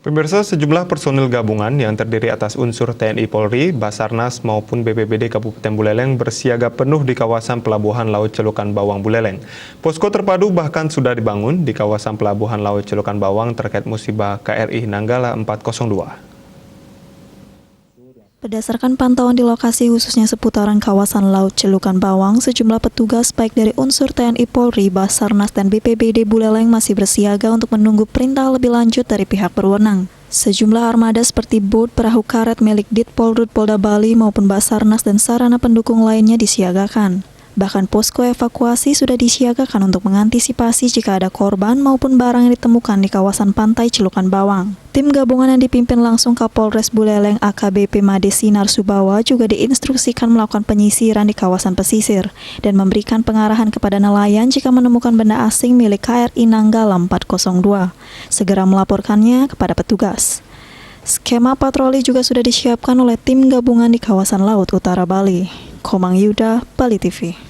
Pemirsa, sejumlah personil gabungan yang terdiri atas unsur TNI Polri, Basarnas maupun BPBD Kabupaten Buleleng bersiaga penuh di kawasan Pelabuhan Laut Celukan Bawang Buleleng. Posko terpadu bahkan sudah dibangun di kawasan Pelabuhan Laut Celukan Bawang terkait musibah KRI Nanggala 402. Berdasarkan pantauan di lokasi khususnya seputaran kawasan Laut Celukan Bawang, sejumlah petugas baik dari unsur TNI Polri, Basarnas, dan BPBD Buleleng masih bersiaga untuk menunggu perintah lebih lanjut dari pihak berwenang. Sejumlah armada seperti bot, perahu karet milik Ditpolrut Polda Bali maupun Basarnas dan sarana pendukung lainnya disiagakan. Bahkan posko evakuasi sudah disiagakan untuk mengantisipasi jika ada korban maupun barang yang ditemukan di kawasan pantai Celukan Bawang. Tim gabungan yang dipimpin langsung Kapolres Buleleng AKBP Made Sinar Subawa juga diinstruksikan melakukan penyisiran di kawasan pesisir dan memberikan pengarahan kepada nelayan jika menemukan benda asing milik KRI Nanggala 402. Segera melaporkannya kepada petugas. Skema patroli juga sudah disiapkan oleh tim gabungan di kawasan Laut Utara Bali. Komang Yuda, Bali TV.